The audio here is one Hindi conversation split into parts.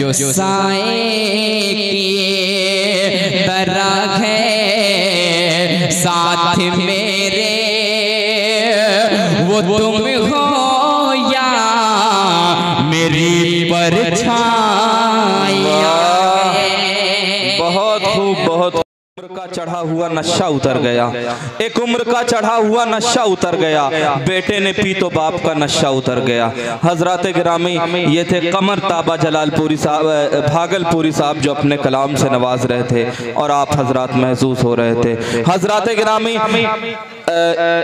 जो साए किए बराग है साथ मेरे, वो तुम हो या मेरी परछाइयाँ। बहुत खूब, बहुत उम्र का चढ़ा हुआ नशा उतर गया, एक उम्र का चढ़ा हुआ नशा उतर गया, बेटे ने पी तो बाप का नशा उतर गया। हजरत गिरामी ये थे कमर ताबा जलालपुरी साहब, भागलपुरी साहब, जो अपने कलाम से नवाज रहे थे और आप हजरत महसूस हो रहे थे। हजरत गिरामी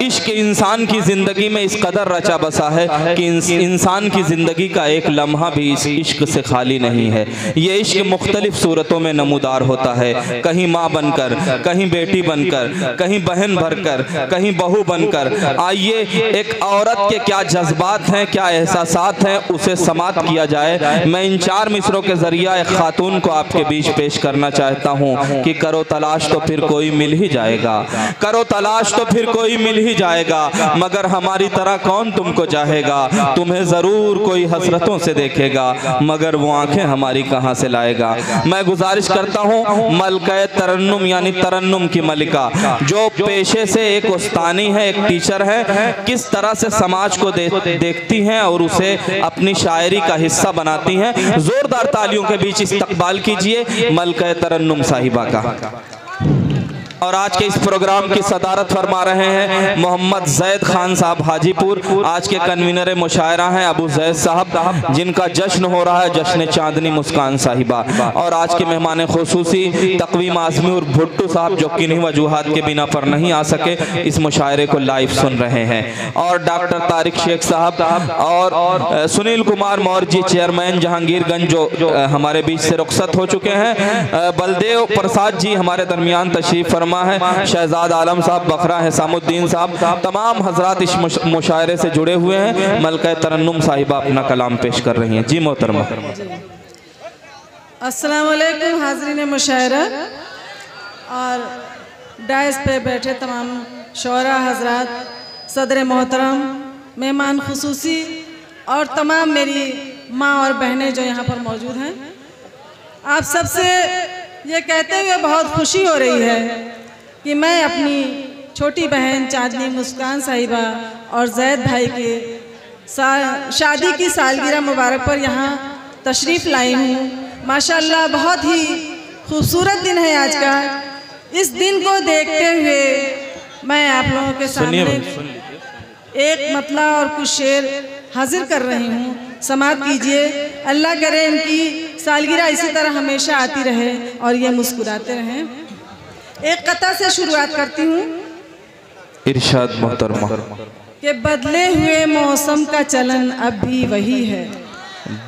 इश्क इंसान की ज़िंदगी में इस कदर रचा बसा है कि इंसान की ज़िंदगी का एक लम्हा भी इस इश्क से खाली नहीं है। ये इश्क मुख्तलिफ सूरतों में नमूदार होता है, कहीं माँ बनकर, कहीं बेटी बनकर, कहीं बहन भरकर, कहीं बहू बनकर। आइए एक औरत के क्या जज्बात हैं, क्या एहसासात हैं, उसे समात किया जाए। मैं इन 4 मिसरों के ज़रिया एक खातून को आपके बीच पेश करना चाहता हूँ कि करो तलाश तो फिर कोई मिल ही जाएगा, करो तलाश तो फिर कोई मिल ही जाएगा, मगर हमारी तरह कौन तुमको चाहेगा। तुम्हें ज़रूर कोई हसरतों से देखेगा, मगर वो आंखें हमारी कहाँ से लाएगा। मैं गुजारिश करता हूँ मलका तरन्नुम यानी तरन्नुम की मलिका, जो पेशे से एक उस्तानी है, एक टीचर है, किस तरह से समाज को देखती हैं और उसे अपनी शायरी का हिस्सा बनाती हैं। जोरदार तालियों के बीच इस्तकबाल कीजिए मलका तरन्नुम साहिबा का। और आज के इस प्रोग्राम की सदारत फरमा रहे हैं मोहम्मद जैद खान साहब हाजीपुर। आज के कन्वीनर मुशायरा हैं अबू जैद साहब, जिनका जश्न हो रहा है जश्न चांदनी मुस्कान साहिबा। और आज के मेहमान खुसूसी तकवीम आज़मी और भुट्टू साहब, जो किन्हीं वजूहात के बिना पर नहीं आ सके, इस मुशायरे को लाइव सुन रहे हैं। और डॉक्टर तारिक शेख साहब और सुनील कुमार मौर्य जी चेयरमैन जहांगीरगंज, जो हमारे बीच से रुखसत हो चुके हैं। बलदेव प्रसाद जी हमारे दरमियान तशरीफ फरमा है। शहजाद आलम साहब, बखरा है सामुद्दीन साहब, तमाम हजरात इस मुशायरे से जुड़े हुए हैं। मलका तरन्नुम साहिबा अपना कलाम पेश कर रही हैं। जी मोहतरमा। अस्सलाम वालेकुम हाज़रीन मुशायरा और डायस पे बैठे तमाम शोरा हजरात, सदर मोहतरम, मेहमान खुसूसी और तमाम मेरी माँ और बहनें जो यहाँ पर मौजूद हैं। आप सबसे ये कहते हुए बहुत खुशी हो रही है कि मैं अपनी छोटी बहन चांदनी मुस्कान साहिबा और जैद भाई के शादी की सालगिरह मुबारक पर यहाँ तशरीफ़ लाई हूँ। माशाल्लाह बहुत ही खूबसूरत दिन है आज का। इस दिन को देखते हुए मैं आप लोगों के सामने एक मतला और कुछ शेर हाजिर कर रही हूँ, समात कीजिए। अल्लाह करे इनकी सालगिरह इसी तरह हमेशा आती रहे और ये मुस्कुराते रहें। एक कथा से शुरुआत करती हूँ। इरशाद मोहतरमा कि बदले हुए मौसम का चलन अब भी वही है,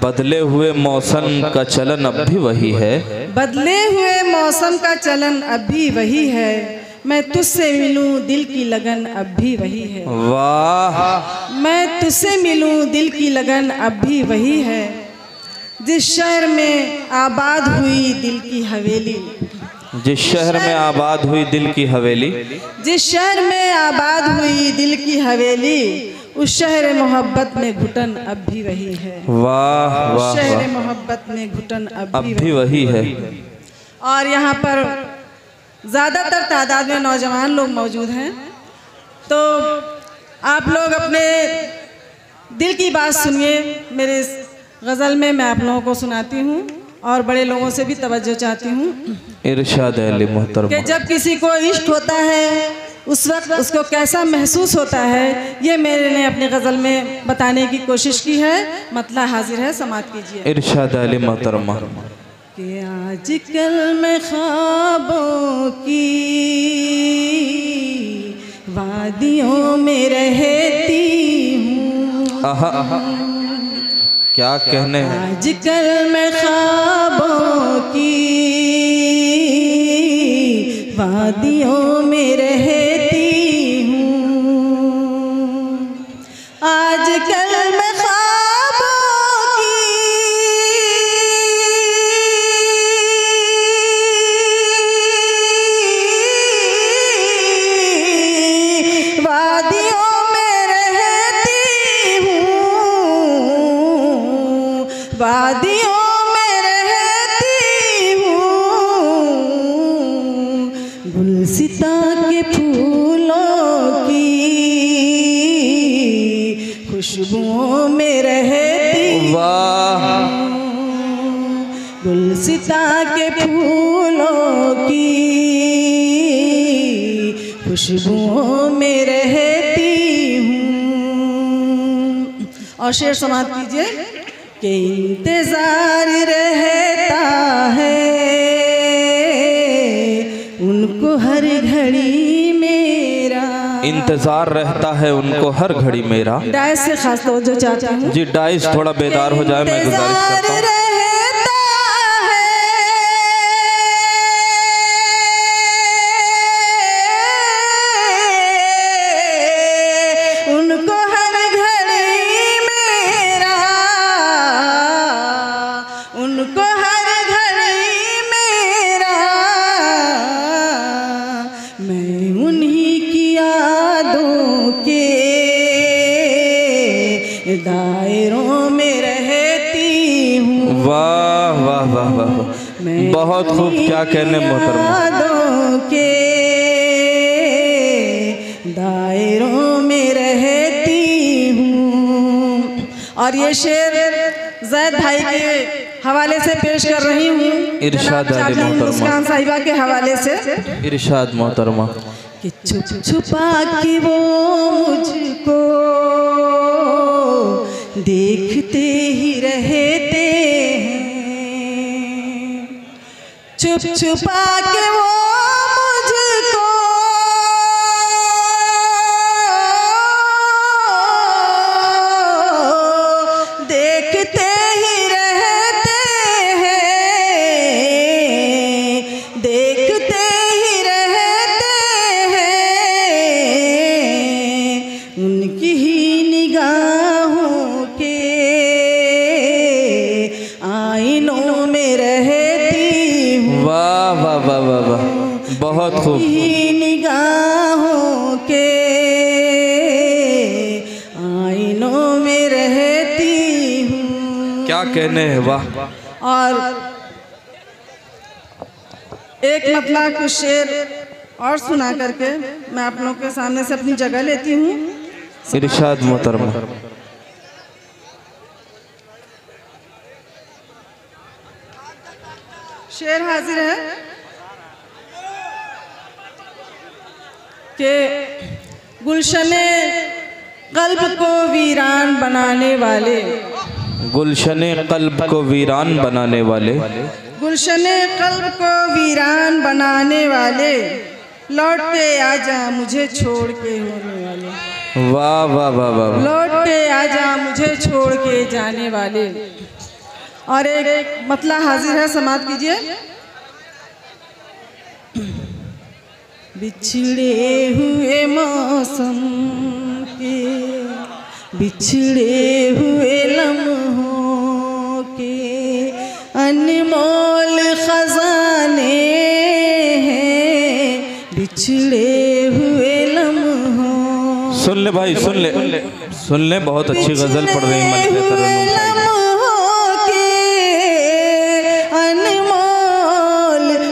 बदले हुए मौसम का चलन अब भी वही है, बदले हुए मौसम का चलन अब भी वही है, मैं तुझसे मिलूं दिल की लगन अब भी वही है। वाह। मैं तुझसे मिलूं दिल की लगन अब भी वही है, जिस शहर में आबाद हुई दिल की हवेली, जिस शहर में आबाद हुई दिल की हवेली, जिस शहर में आबाद हुई दिल की हवेली, उस शहर मोहब्बत में घुटन अब भी वही है। वाह वाह। शहर मोहब्बत में घुटन अब भी वही है। और यहाँ पर ज़्यादातर तादाद में नौजवान लोग मौजूद हैं, तो आप लोग अपने दिल की बात सुनिए। मेरे गज़ल में मैं आप लोगों को सुनाती हूँ और बड़े लोगों से भी तवज्जो चाहती हूँ। इरशाद अली मोहतरमा कि जब किसी को इश्क होता है उस वक्त उसको कैसा महसूस होता है, ये मैंने अपनी गज़ल में बताने की कोशिश की है। मतला हाजिर है, समात कीजिए। इरशाद अली मोहतरमा कि आजकल मैं ख्वाबों की वादियों में रहती हूँ। क्या कहने हैं। आजकल मैं ख्वाबों की वादियों में रहती हूँ, आजकल मैं वादियों में गुलसिता के फूलों की खुशबुओं में रहती हूँ। और शेर समाप्त कीजिए कि इंतजार रहता है उनको हर घड़ी मेरा। इंतजार रहता है उनको हर घड़ी मेरा। डाइस से खास तवज्जो चाहता हूँ जी, डाइस थोड़ा बेदार हो जाए, मैं गुजारिश करता हूँ। दायरों में रहती हूँ। वाह वाह वाह वाह, बहुत खूब, क्या कहने मोहतरमा। यादों के दायरों में रहती हूँ। और ये शेर ज़ैद भाई के हवाले से पेश कर रही हूँ, इरशाद मुस्कान साहिबा के हवाले से। इरशाद मोहतरमा कि छुप छुपा के वो मुझको देखते ही रहते हैं, छुप छुपा के वो मुझको देखते ही रहते हैं, देखते ही रहते हैं। उनकी ही निगाहों के आईनों में रहती हूँ। वाह वाह वाह वाह वाह, बहुत खूब। ही निगाहों के आईनों में रहती हूँ। क्या कहने हैं, वाह। और एक मतलब कुछ शेर और सुना करके मैं आप लोगों के सामने से अपनी जगह लेती हूँ। इरशाद मोहतरमा। शेर हाजिर है कि गुलशने कल्ब को वीरान बनाने वाले, गुलशने कल्ब को वीरान बनाने वाले, गुलशने कल्ब को वीरान बनाने वाले, लौट के आजा मुझे छोड़ के होने वाले। वाह वाह वाह वाह, लौट के आजा मुझे छोड़ के जाने वाले। और एक मतला हाजिर है, समाप्त कीजिए। बिछड़े हुए मौसम के, बिछड़े हुए लम्हों के अनमोल खजाने हैं, बिछड़े हुए लम्हों। सुन ले भाई, सुन ले, सुन ले, बहुत अच्छी गजल पढ़ रही है।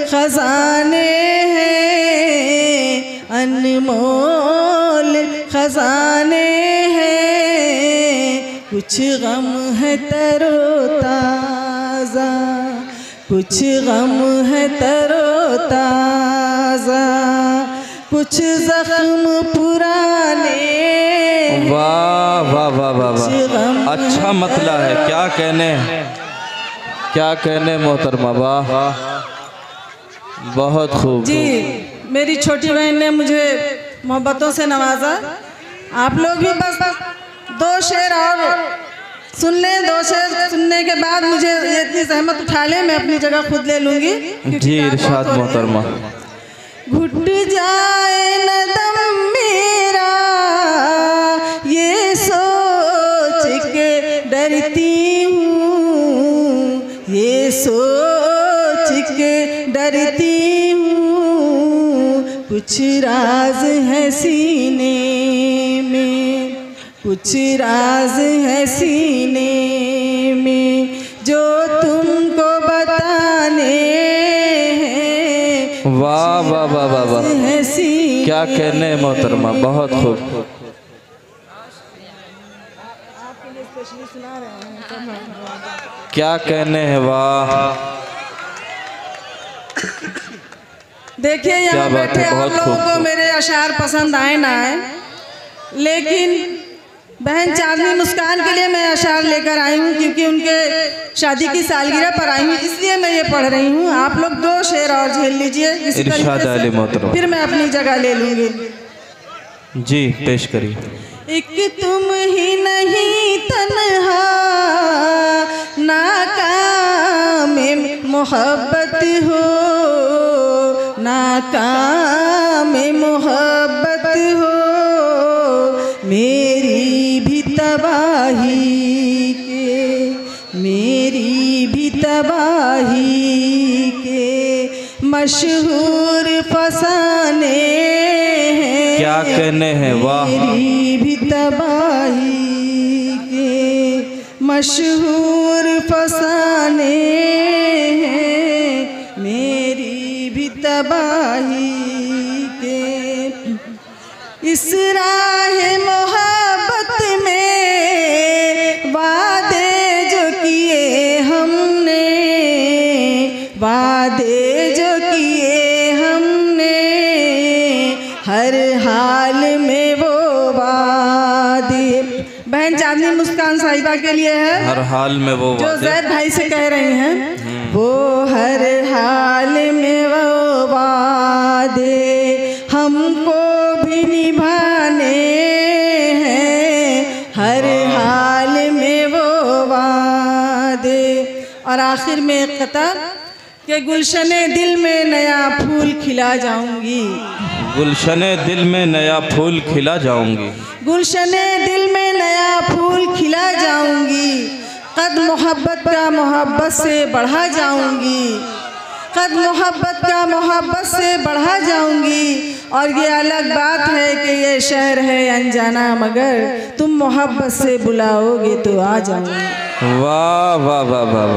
खजाने हैं, अनमोल खजाने हैं। कुछ गम है तरोताज़ा, कुछ गम है तरोताज़ा, कुछ जख्म पुराने। वाह वाह वाह वाह वाह, अच्छा मतला है, क्या कहने, क्या कहने मोहतरमा, वाह, बहुत खूब जी। मेरी छोटी बहन ने मुझे मोहब्बतों से नवाजा। आप लोग भी बस दो शेर और सुन लें, दो शेर सुनने के बाद मुझे इतनी जहमत उठा लें, मैं अपनी जगह खुद ले लूँगी। जी इरशाद मोहतरमा। घुट जाए न दम मेरा ये सोच के डरती हूँ, ये सोच के डरती हूँ। कुछ राज है सीने में, कुछ राज है सीने में जो तुमको बताने हैं। वाह वाह वाह वाह वाह, क्या कहने मोहतरमा, बहुत खूब। क्या कहने हैं, वाह। देखिए यहाँ बैठे आप लोगों को मेरे अशार पसंद आए ना आए, लेकिन बहन चांदनी मुस्कान के लिए मैं अशार लेकर आई हूँ, क्योंकि उनके शादी की सालगिरह पर आई हूँ, इसलिए मैं ये पढ़ रही हूँ। आप लोग 2 शेर और झेल लीजिए, इसी तरीके से फिर मैं अपनी जगह ले लूँगी। जी पेश करिए। एक तुम ही नहीं तन्हा नाकाम मोहब्बत हो, नाकाम मोहब्बत हो, मेरी भी तबाही के, मेरी भी तबाही के मशहूर फसाने हैं। क्या कहने हैं, वाह। मेरी भी तबाही के मशहूर फसाने हैं, मेरी भी तबाही के। इस राह मोहब्बत में वादे जो किए हमने, वादे जो किए हमने, हर हाल में वो वादे। बहन चांदनी मुस्कान साहिबा के लिए है, हर हाल में वो जो जैद भाई से कह रही हैं। वो हर हाल में वो वादे हमको भी निभाने हैं, हर हाल में वो वादे। और आखिर में एक कता कि गुलशने दिल में नया फूल खिला जाऊंगी, गुलशने दिल में नया फूल खिला जाऊंगी, गुलशने दिल में नया फूल खिला जाऊंगी, कद मोहब्बत का मोहब्बत से बढ़ा जाऊंगी, कद मोहब्बत का मोहब्बत से बढ़ा जाऊंगी। और ये अलग बात है कि ये शहर है अनजाना, मगर तुम मोहब्बत से बुलाओगे तो आ जाऊंगी। वाह वाह वाह वाह।